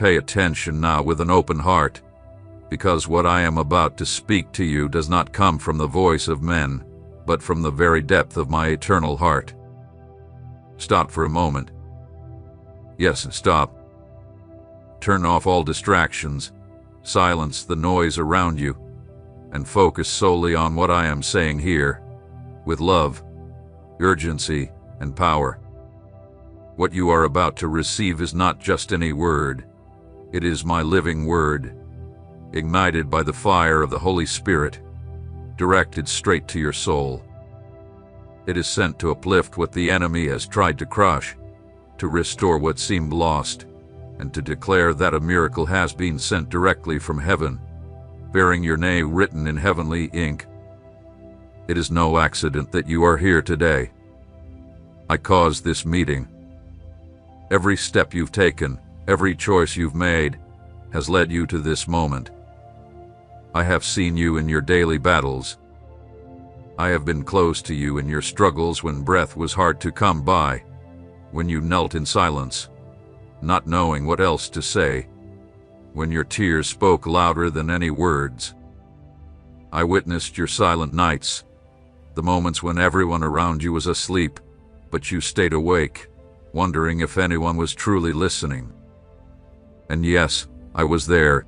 pay attention now with an open heart, because what I am about to speak to you does not come from the voice of men, but from the very depth of my eternal heart. Stop for a moment. Yes, stop. Turn off all distractions, silence the noise around you, and focus solely on what I am saying here, with love, urgency, and power. What you are about to receive is not just any word. It is my living word, ignited by the fire of the Holy Spirit, directed straight to your soul. It is sent to uplift what the enemy has tried to crush, to restore what seemed lost, and to declare that a miracle has been sent directly from heaven, bearing your name written in heavenly ink. It is no accident that you are here today. I caused this meeting. Every step you've taken, every choice you've made, has led you to this moment. I have seen you in your daily battles. I have been close to you in your struggles when breath was hard to come by, when you knelt in silence, not knowing what else to say, when your tears spoke louder than any words. I witnessed your silent nights, the moments when everyone around you was asleep, but you stayed awake, wondering if anyone was truly listening. And yes, I was there.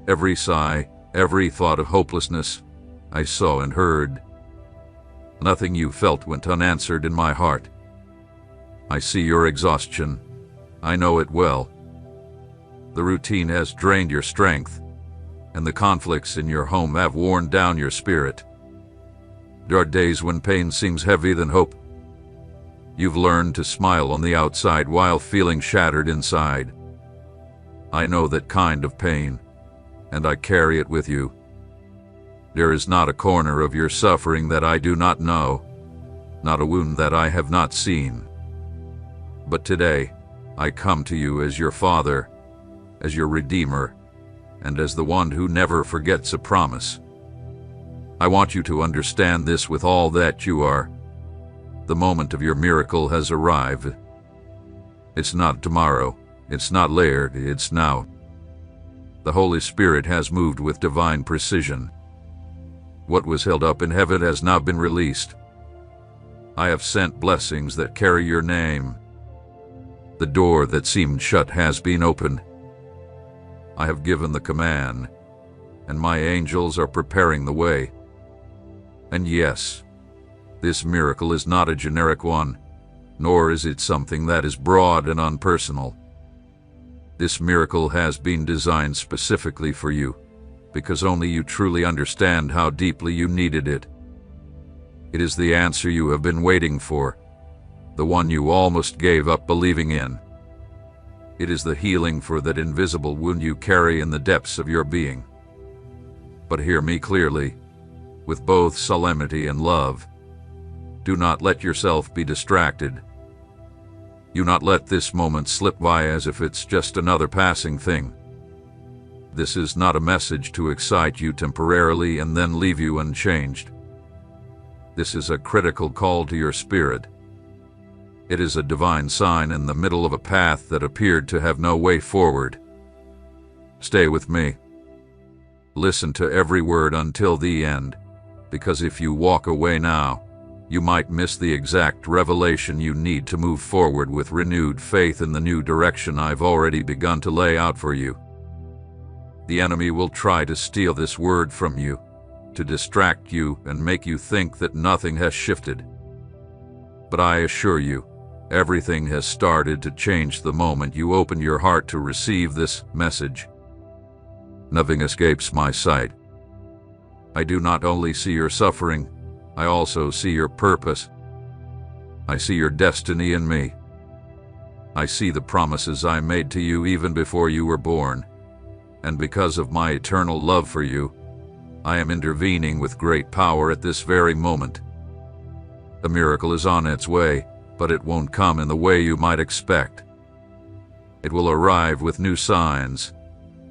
Every sigh, every thought of hopelessness, I saw and heard. Nothing you felt went unanswered in my heart. I see your exhaustion. I know it well. The routine has drained your strength, and the conflicts in your home have worn down your spirit. There are days when pain seems heavier than hope. You've learned to smile on the outside while feeling shattered inside. I know that kind of pain, and I carry it with you. There is not a corner of your suffering that I do not know, not a wound that I have not seen. But today, I come to you as your Father, as your Redeemer, and as the one who never forgets a promise. I want you to understand this with all that you are. The moment of your miracle has arrived. It's not tomorrow, it's not later, it's now. The Holy Spirit has moved with divine precision. What was held up in heaven has now been released. I have sent blessings that carry your name. The door that seemed shut has been opened. I have given the command, and my angels are preparing the way. And yes, this miracle is not a generic one, nor is it something that is broad and unpersonal. This miracle has been designed specifically for you, because only you truly understand how deeply you needed it. It is the answer you have been waiting for, the one you almost gave up believing in. It is the healing for that invisible wound you carry in the depths of your being. But hear me clearly, with both solemnity and love. Do not let yourself be distracted. Do not let this moment slip by as if it's just another passing thing. This is not a message to excite you temporarily and then leave you unchanged. This is a critical call to your spirit. It is a divine sign in the middle of a path that appeared to have no way forward. Stay with me. Listen to every word until the end, because if you walk away now, you might miss the exact revelation you need to move forward with renewed faith in the new direction I've already begun to lay out for you. The enemy will try to steal this word from you, to distract you and make you think that nothing has shifted. But I assure you, everything has started to change the moment you open your heart to receive this message. Nothing escapes my sight. I do not only see your suffering, I also see your purpose. I see your destiny in me. I see the promises I made to you even before you were born. And because of my eternal love for you, I am intervening with great power at this very moment. A miracle is on its way, but it won't come in the way you might expect. It will arrive with new signs,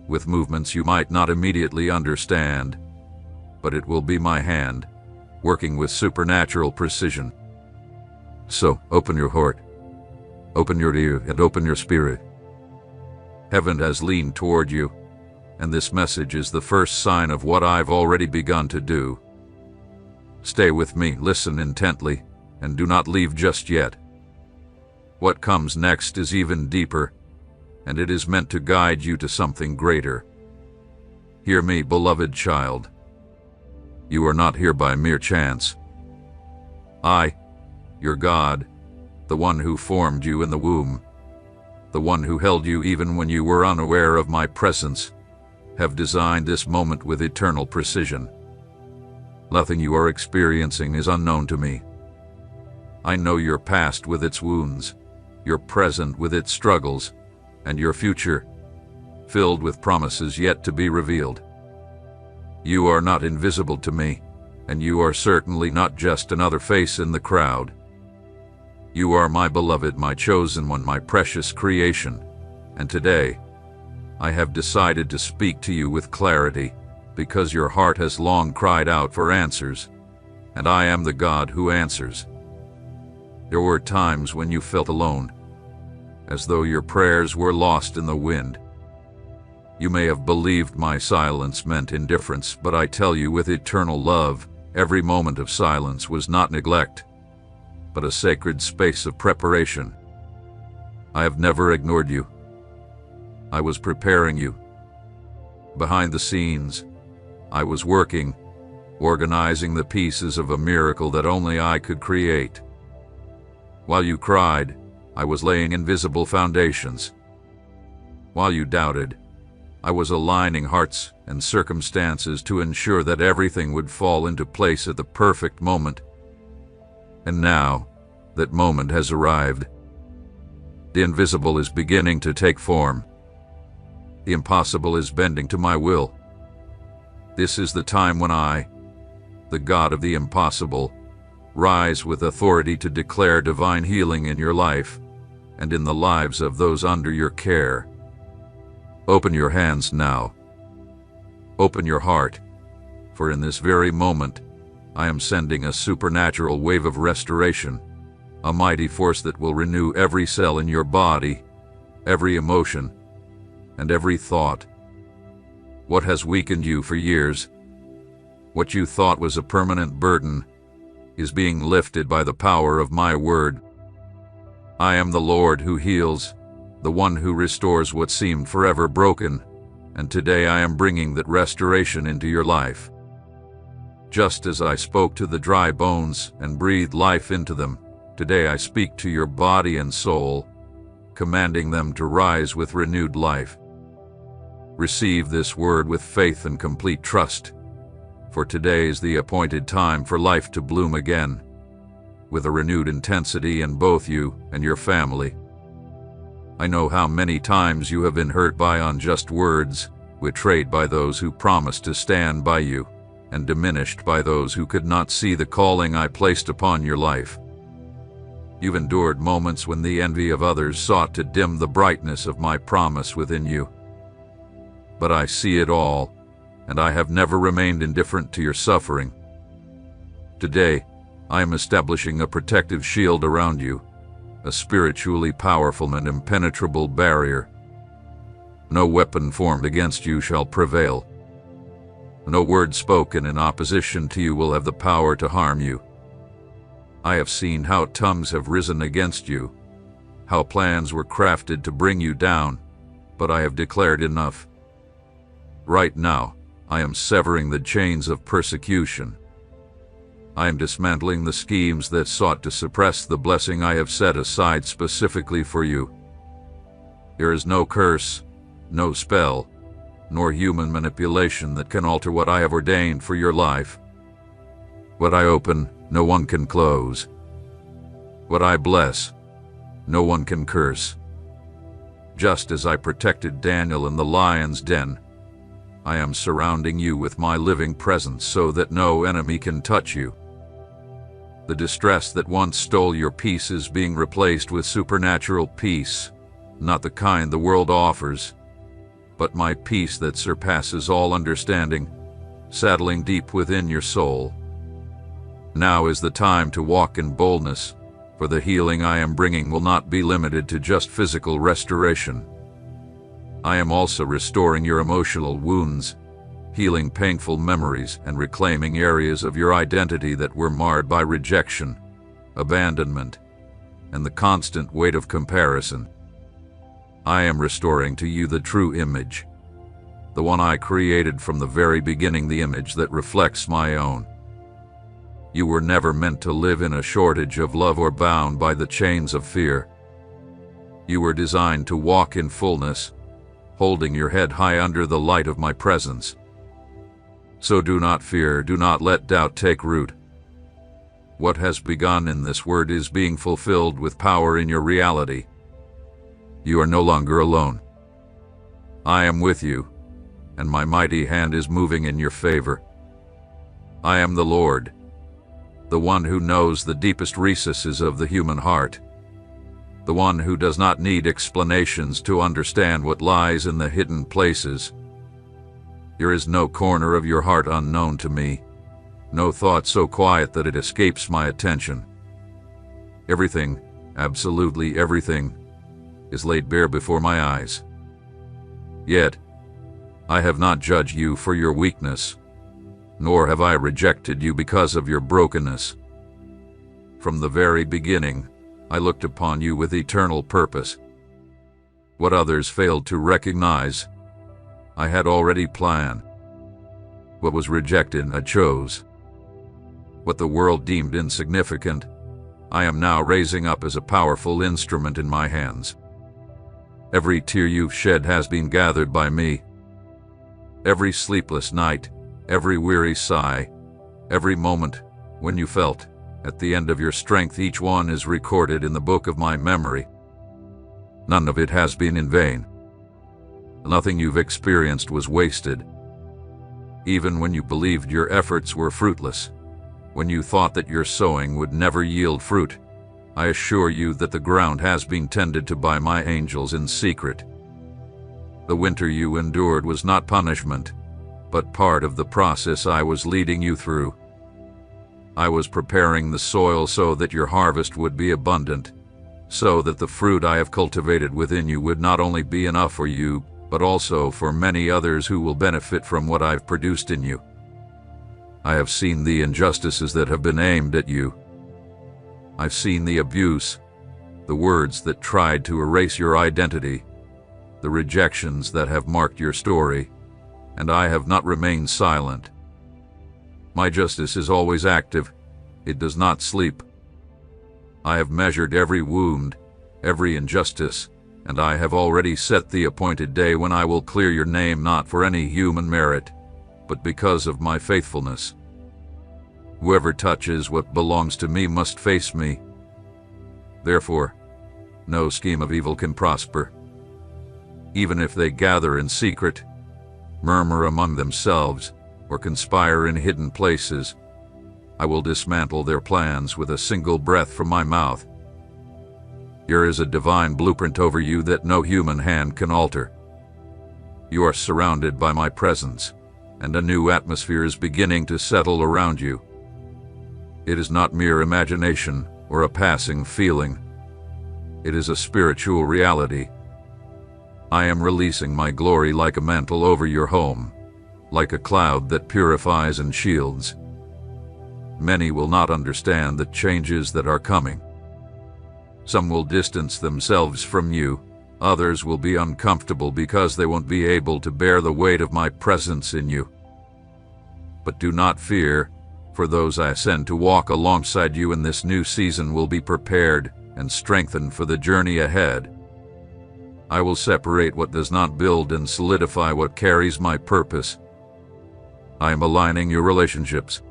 with movements you might not immediately understand, but it will be my hand, working with supernatural precision. So, open your heart, open your ear, and open your spirit. Heaven has leaned toward you, and this message is the first sign of what I've already begun to do. Stay with me, listen intently, and do not leave just yet. What comes next is even deeper, and it is meant to guide you to something greater. Hear me, beloved child. You are not here by mere chance. I, your God, the one who formed you in the womb, the one who held you even when you were unaware of my presence, have designed this moment with eternal precision. Nothing you are experiencing is unknown to me. I know your past with its wounds, your present with its struggles, and your future, filled with promises yet to be revealed. You are not invisible to me, and you are certainly not just another face in the crowd. You are my beloved, my chosen one, my precious creation, and today, I have decided to speak to you with clarity, because your heart has long cried out for answers, and I am the God who answers. There were times when you felt alone, as though your prayers were lost in the wind. You may have believed my silence meant indifference, but I tell you with eternal love, every moment of silence was not neglect, but a sacred space of preparation. I have never ignored you. I was preparing you. Behind the scenes, I was working, organizing the pieces of a miracle that only I could create. While you cried, I was laying invisible foundations. While you doubted, I was aligning hearts and circumstances to ensure that everything would fall into place at the perfect moment. And now, that moment has arrived. The invisible is beginning to take form. The impossible is bending to my will. This is the time when I, the God of the impossible, rise with authority to declare divine healing in your life and in the lives of those under your care. Open your hands now. Open your heart, for in this very moment, I am sending a supernatural wave of restoration, a mighty force that will renew every cell in your body, every emotion, and every thought. What has weakened you for years, what you thought was a permanent burden, is being lifted by the power of my word. I am the Lord who heals, the one who restores what seemed forever broken, and today I am bringing that restoration into your life. Just as I spoke to the dry bones and breathed life into them, today I speak to your body and soul, commanding them to rise with renewed life. Receive this word with faith and complete trust, for today is the appointed time for life to bloom again, with a renewed intensity in both you and your family. I know how many times you have been hurt by unjust words, betrayed by those who promised to stand by you, and diminished by those who could not see the calling I placed upon your life. You've endured moments when the envy of others sought to dim the brightness of my promise within you. But I see it all, and I have never remained indifferent to your suffering. Today, I am establishing a protective shield around you, a spiritually powerful and impenetrable barrier. No weapon formed against you shall prevail. No word spoken in opposition to you will have the power to harm you. I have seen how tongues have risen against you, how plans were crafted to bring you down, but I have declared enough. Right now, I am severing the chains of persecution. I am dismantling the schemes that sought to suppress the blessing I have set aside specifically for you. There is no curse, no spell, nor human manipulation that can alter what I have ordained for your life. What I open, no one can close. What I bless, no one can curse. Just as I protected Daniel in the lion's den, I am surrounding you with my living presence so that no enemy can touch you. The distress that once stole your peace is being replaced with supernatural peace, not the kind the world offers, but my peace that surpasses all understanding, settling deep within your soul. Now is the time to walk in boldness, for the healing I am bringing will not be limited to just physical restoration. I am also restoring your emotional wounds, healing painful memories and reclaiming areas of your identity that were marred by rejection, abandonment, and the constant weight of comparison. I am restoring to you the true image, the one I created from the very beginning, the image that reflects my own. You were never meant to live in a shortage of love or bound by the chains of fear. You were designed to walk in fullness, holding your head high under the light of my presence. So do not fear, do not let doubt take root. What has begun in this word is being fulfilled with power in your reality. You are no longer alone. I am with you, and my mighty hand is moving in your favor. I am the Lord, the one who knows the deepest recesses of the human heart, the one who does not need explanations to understand what lies in the hidden places. There is no corner of your heart unknown to me, no thought so quiet that it escapes my attention. Everything, absolutely everything, is laid bare before my eyes. Yet, I have not judged you for your weakness, nor have I rejected you because of your brokenness. From the very beginning, I looked upon you with eternal purpose. What others failed to recognize, I had already planned. What was rejected, I chose. What the world deemed insignificant, I am now raising up as a powerful instrument in my hands. Every tear you've shed has been gathered by me. Every sleepless night, every weary sigh, every moment when you felt at the end of your strength, each one is recorded in the book of my memory. None of it has been in vain. Nothing you've experienced was wasted. Even when you believed your efforts were fruitless, when you thought that your sowing would never yield fruit, I assure you that the ground has been tended to by my angels in secret. The winter you endured was not punishment, but part of the process I was leading you through. I was preparing the soil so that your harvest would be abundant, so that the fruit I have cultivated within you would not only be enough for you, but also for many others who will benefit from what I've produced in you. I have seen the injustices that have been aimed at you. I've seen the abuse, the words that tried to erase your identity, the rejections that have marked your story, and I have not remained silent. My justice is always active. It does not sleep. I have measured every wound, every injustice, and I have already set the appointed day when I will clear your name, not for any human merit, but because of my faithfulness. Whoever touches what belongs to me must face me. Therefore, no scheme of evil can prosper. Even if they gather in secret, murmur among themselves, or conspire in hidden places, I will dismantle their plans with a single breath from my mouth. Here is a divine blueprint over you that no human hand can alter. You are surrounded by my presence, and a new atmosphere is beginning to settle around you. It is not mere imagination or a passing feeling. It is a spiritual reality. I am releasing my glory like a mantle over your home, like a cloud that purifies and shields. Many will not understand the changes that are coming. Some will distance themselves from you. Others will be uncomfortable because they won't be able to bear the weight of my presence in you. But do not fear, for those I send to walk alongside you in this new season will be prepared and strengthened for the journey ahead. I will separate what does not build and solidify what carries my purpose. I am aligning your relationships.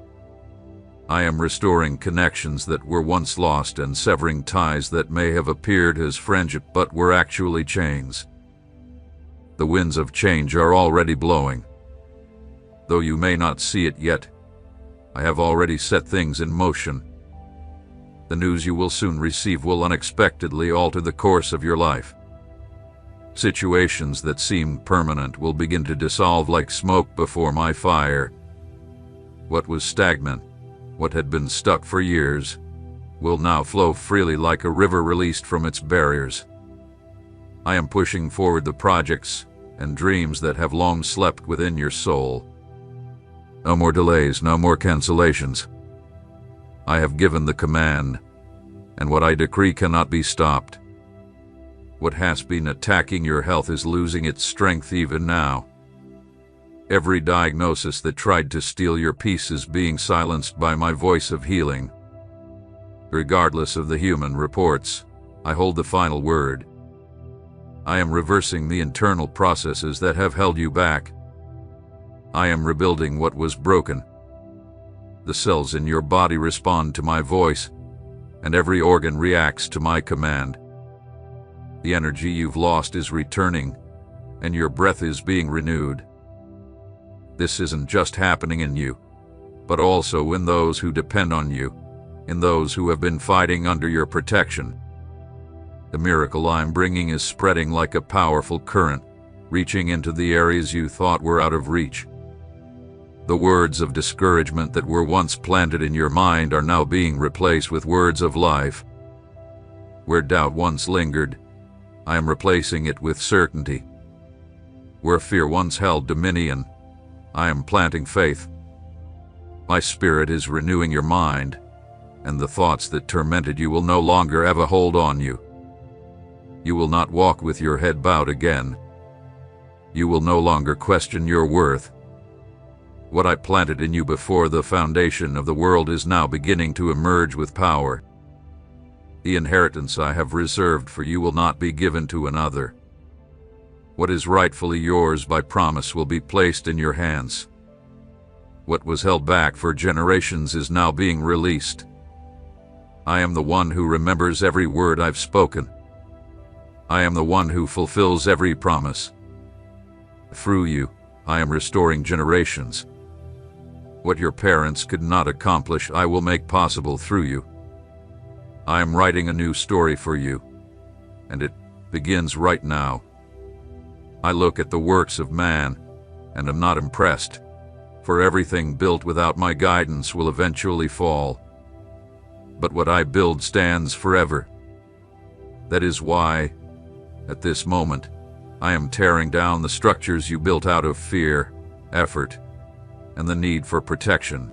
I am restoring connections that were once lost and severing ties that may have appeared as friendship but were actually chains. The winds of change are already blowing. Though you may not see it yet, I have already set things in motion. The news you will soon receive will unexpectedly alter the course of your life. Situations that seemed permanent will begin to dissolve like smoke before my fire. What was stagnant, what had been stuck for years, will now flow freely like a river released from its barriers. I am pushing forward the projects and dreams that have long slept within your soul. No more delays, no more cancellations. I have given the command, and what I decree cannot be stopped. What has been attacking your health is losing its strength even now. Every diagnosis that tried to steal your peace is being silenced by my voice of healing. Regardless of the human reports, I hold the final word. I am reversing the internal processes that have held you back. I am rebuilding what was broken. The cells in your body respond to my voice, and every organ reacts to my command. The energy you've lost is returning, and your breath is being renewed. This isn't just happening in you, but also in those who depend on you, in those who have been fighting under your protection. The miracle I'm bringing is spreading like a powerful current, reaching into the areas you thought were out of reach. The words of discouragement that were once planted in your mind are now being replaced with words of life. Where doubt once lingered, I am replacing it with certainty. Where fear once held dominion, I am planting faith. My spirit is renewing your mind, and the thoughts that tormented you will no longer have a hold on you. You will not walk with your head bowed again. You will no longer question your worth. What I planted in you before the foundation of the world is now beginning to emerge with power. The inheritance I have reserved for you will not be given to another. What is rightfully yours by promise will be placed in your hands. What was held back for generations is now being released. I am the one who remembers every word I've spoken. I am the one who fulfills every promise. Through you, I am restoring generations. What your parents could not accomplish, I will make possible through you. I am writing a new story for you, and it begins right now. I look at the works of man, and am not impressed, for everything built without my guidance will eventually fall. But what I build stands forever. That is why, at this moment, I am tearing down the structures you built out of fear, effort, and the need for protection.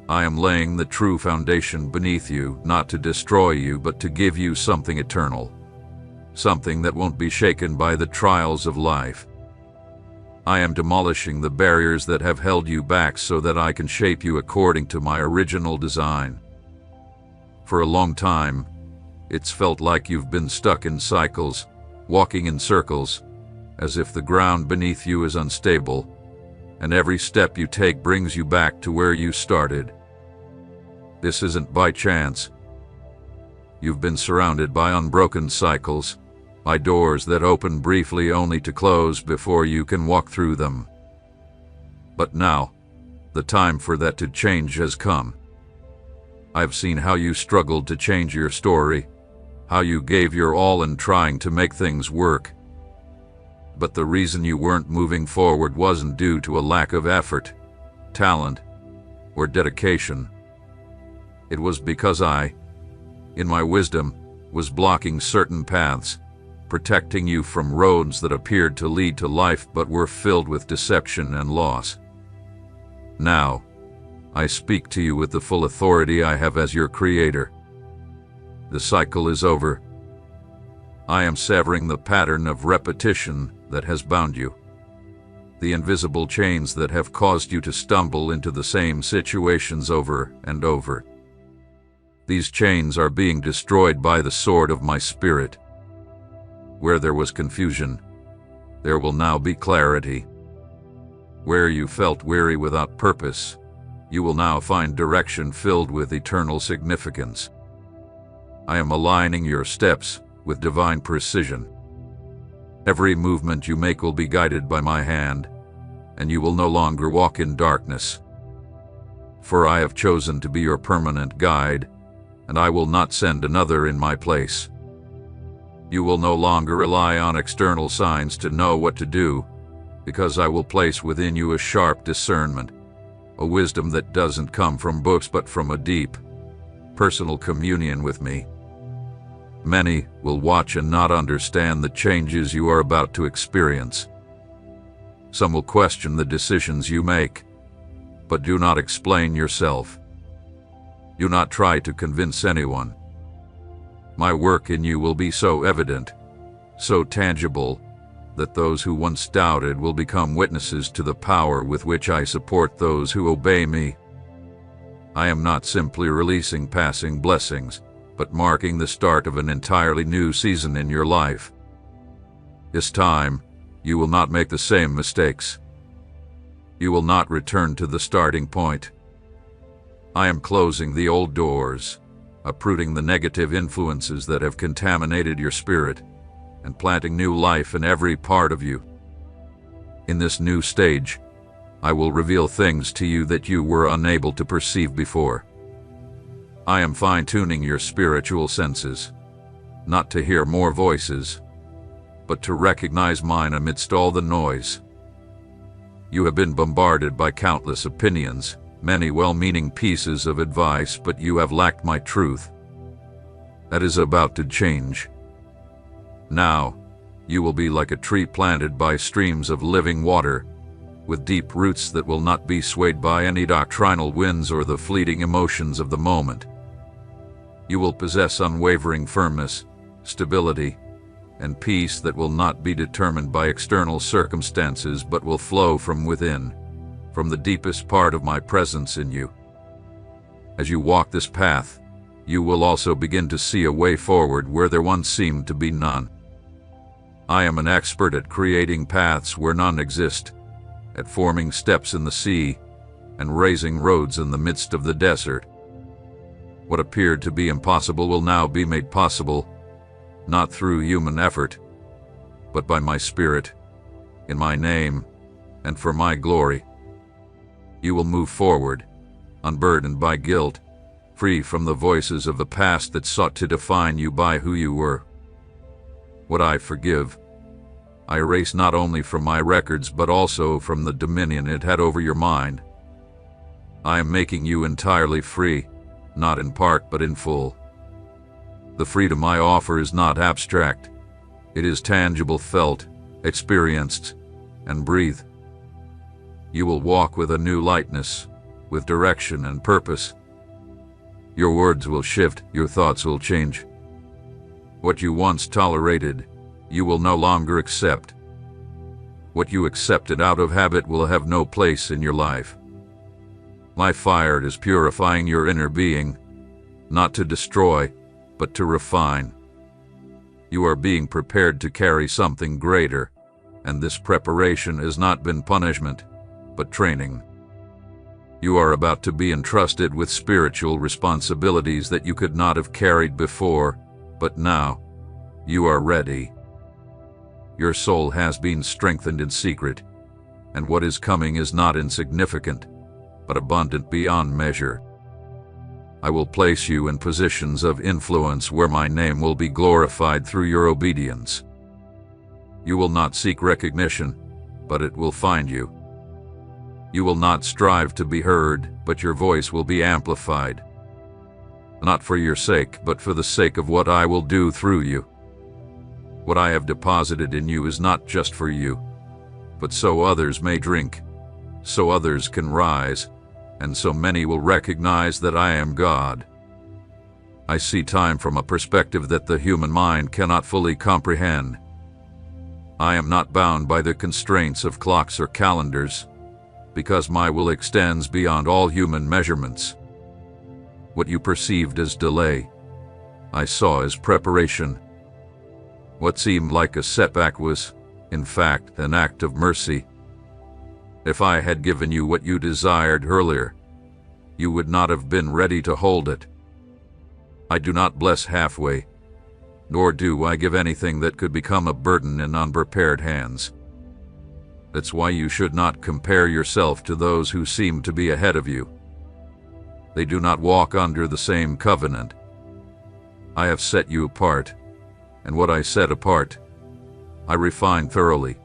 I am laying the true foundation beneath you, not to destroy you, but to give you something eternal. Something that won't be shaken by the trials of life. I am demolishing the barriers that have held you back so that I can shape you according to my original design. For a long time, it's felt like you've been stuck in cycles, walking in circles, as if the ground beneath you is unstable, and every step you take brings you back to where you started. This isn't by chance. You've been surrounded by unbroken cycles, by doors that open briefly only to close before you can walk through them. But now, the time for that to change has come. I've seen how you struggled to change your story, how you gave your all in trying to make things work. But the reason you weren't moving forward wasn't due to a lack of effort, talent, or dedication. It was because I, in my wisdom, was blocking certain paths, protecting you from roads that appeared to lead to life but were filled with deception and loss. Now, I speak to you with the full authority I have as your creator. The cycle is over. I am severing the pattern of repetition that has bound you, the invisible chains that have caused you to stumble into the same situations over and over. These chains are being destroyed by the sword of my spirit. Where there was confusion, there will now be clarity. Where you felt weary without purpose, you will now find direction filled with eternal significance. I am aligning your steps with divine precision. Every movement you make will be guided by my hand, and you will no longer walk in darkness. For I have chosen to be your permanent guide, and I will not send another in my place. You will no longer rely on external signs to know what to do, because I will place within you a sharp discernment, a wisdom that doesn't come from books but from a deep, personal communion with me. Many will watch and not understand the changes you are about to experience. Some will question the decisions you make, but do not explain yourself. Do not try to convince anyone. My work in you will be so evident, so tangible, that those who once doubted will become witnesses to the power with which I support those who obey me. I am not simply releasing passing blessings, but marking the start of an entirely new season in your life. This time, you will not make the same mistakes. You will not return to the starting point. I am closing the old doors, uprooting the negative influences that have contaminated your spirit, and planting new life in every part of you. In this new stage, I will reveal things to you that you were unable to perceive before. I am fine-tuning your spiritual senses, not to hear more voices, but to recognize mine amidst all the noise. You have been bombarded by countless opinions, many well-meaning pieces of advice, but you have lacked my truth. That is about to change. Now, you will be like a tree planted by streams of living water, with deep roots that will not be swayed by any doctrinal winds or the fleeting emotions of the moment. You will possess unwavering firmness, stability, and peace that will not be determined by external circumstances but will flow from within, from the deepest part of my presence in you. As you walk this path, you will also begin to see a way forward where there once seemed to be none. I am an expert at creating paths where none exist, at forming steps in the sea, and raising roads in the midst of the desert. What appeared to be impossible will now be made possible, not through human effort, but by my Spirit, in my name, and for my glory. You will move forward, unburdened by guilt, free from the voices of the past that sought to define you by who you were. What I forgive, I erase not only from my records but also from the dominion it had over your mind. I am making you entirely free, not in part but in full. The freedom I offer is not abstract. It is tangible, felt, experienced, and breathed. You will walk with a new lightness, with direction and purpose. Your words will shift, your thoughts will change. What you once tolerated, you will no longer accept. What you accepted out of habit will have no place in your life. My fire is purifying your inner being, not to destroy, but to refine. You are being prepared to carry something greater, and this preparation has not been punishment, but training. You are about to be entrusted with spiritual responsibilities that you could not have carried before, but now, you are ready. Your soul has been strengthened in secret, and what is coming is not insignificant, but abundant beyond measure. I will place you in positions of influence where my name will be glorified through your obedience. You will not seek recognition, but it will find you. You will not strive to be heard, but your voice will be amplified. Not for your sake, but for the sake of what I will do through you. What I have deposited in you is not just for you, but so others may drink, so others can rise, and so many will recognize that I am God. I see time from a perspective that the human mind cannot fully comprehend. I am not bound by the constraints of clocks or calendars, because my will extends beyond all human measurements. What you perceived as delay, I saw as preparation. What seemed like a setback was, in fact, an act of mercy. If I had given you what you desired earlier, you would not have been ready to hold it. I do not bless halfway, nor do I give anything that could become a burden in unprepared hands. That's why you should not compare yourself to those who seem to be ahead of you. They do not walk under the same covenant. I have set you apart, and what I set apart, I refine thoroughly.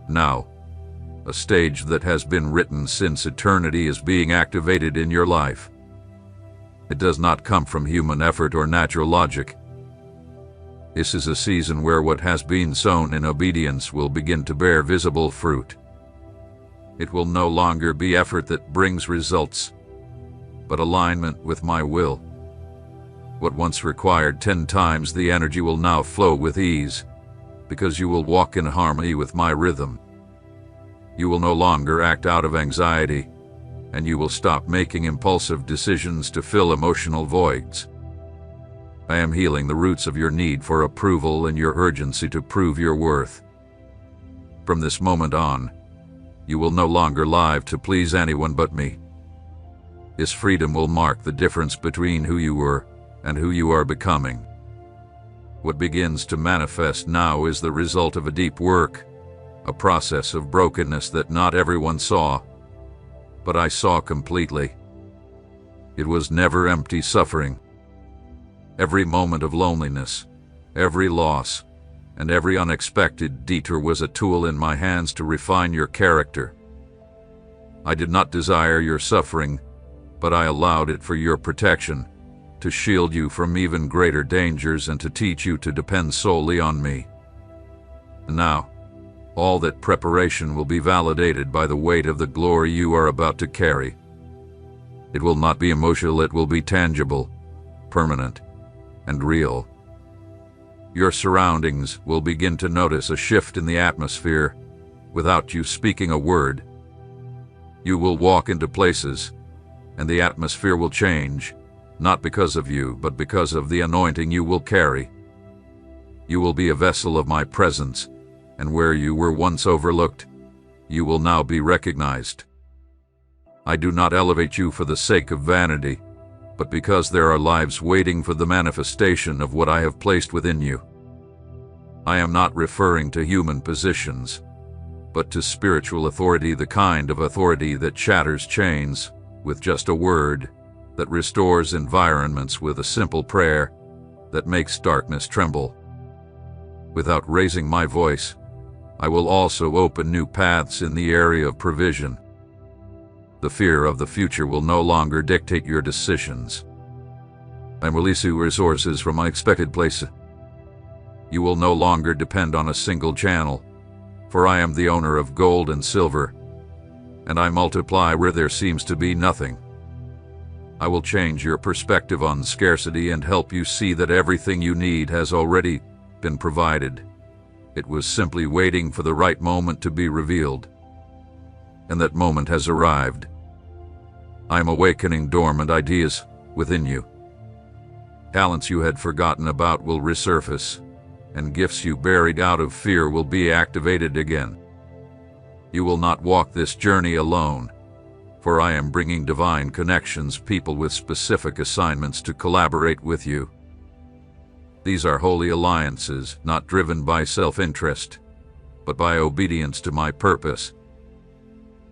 Now, a stage that has been written since eternity is being activated in your life. It does not come from human effort or natural logic, This is a season where what has been sown in obedience will begin to bear visible fruit. It will no longer be effort that brings results, but alignment with my will. What once required 10 times the energy will now flow with ease, because you will walk in harmony with my rhythm. You will no longer act out of anxiety, and you will stop making impulsive decisions to fill emotional voids. I am healing the roots of your need for approval and your urgency to prove your worth. From this moment on, you will no longer live to please anyone but me. This freedom will mark the difference between who you were and who you are becoming. What begins to manifest now is the result of a deep work, a process of brokenness that not everyone saw, but I saw completely. It was never empty suffering. Every moment of loneliness, every loss, and every unexpected detour was a tool in my hands to refine your character. I did not desire your suffering, but I allowed it for your protection, to shield you from even greater dangers and to teach you to depend solely on me. And now, all that preparation will be validated by the weight of the glory you are about to carry. It will not be emotional, it will be tangible, permanent, and real. Your surroundings will begin to notice a shift in the atmosphere without you speaking a word. You will walk into places, and the atmosphere will change, not because of you, but because of the anointing you will carry. You will be a vessel of my presence, and where you were once overlooked, you will now be recognized. I do not elevate you for the sake of vanity, but because there are lives waiting for the manifestation of what I have placed within you. I am not referring to human positions, but to spiritual authority, the kind of authority that shatters chains with just a word, that restores environments with a simple prayer, that makes darkness tremble. Without raising my voice, I will also open new paths in the area of provision. The fear of the future will no longer dictate your decisions. I am releasing resources from unexpected places. You will no longer depend on a single channel, for I am the owner of gold and silver, and I multiply where there seems to be nothing. I will change your perspective on scarcity and help you see that everything you need has already been provided. It was simply waiting for the right moment to be revealed, and that moment has arrived. I am awakening dormant ideas within you. Talents you had forgotten about will resurface, and gifts you buried out of fear will be activated again. You will not walk this journey alone, for I am bringing divine connections, people with specific assignments to collaborate with you. These are holy alliances, not driven by self-interest, but by obedience to my purpose.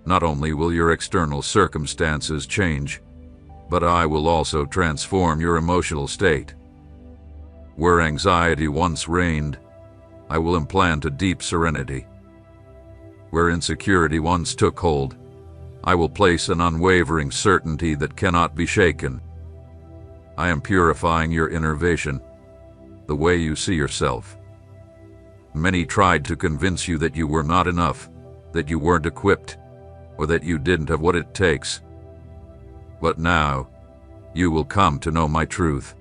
Not only will your external circumstances change, but I will also transform your emotional state. Where anxiety once reigned, I will implant a deep serenity. Where insecurity once took hold, I will place an unwavering certainty that cannot be shaken. I am purifying your innervation, the way you see yourself. Many tried to convince you that you were not enough, that you weren't equipped, or that you didn't have what it takes. But now, you will come to know my truth.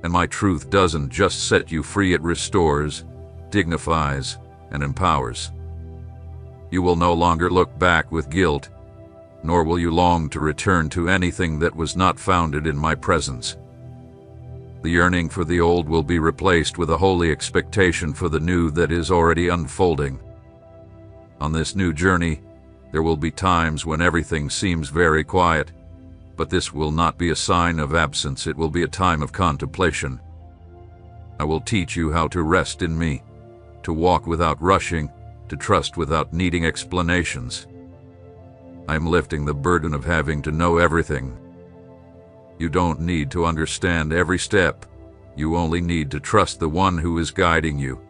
And my truth doesn't just set you free, it restores, dignifies, and empowers. You will no longer look back with guilt, nor will you long to return to anything that was not founded in my presence. The yearning for the old will be replaced with a holy expectation for the new that is already unfolding. On this new journey, there will be times when everything seems very quiet, but this will not be a sign of absence, it will be a time of contemplation. I will teach you how to rest in me, to walk without rushing, to trust without needing explanations. I am lifting the burden of having to know everything. You don't need to understand every step. You only need to trust the one who is guiding you.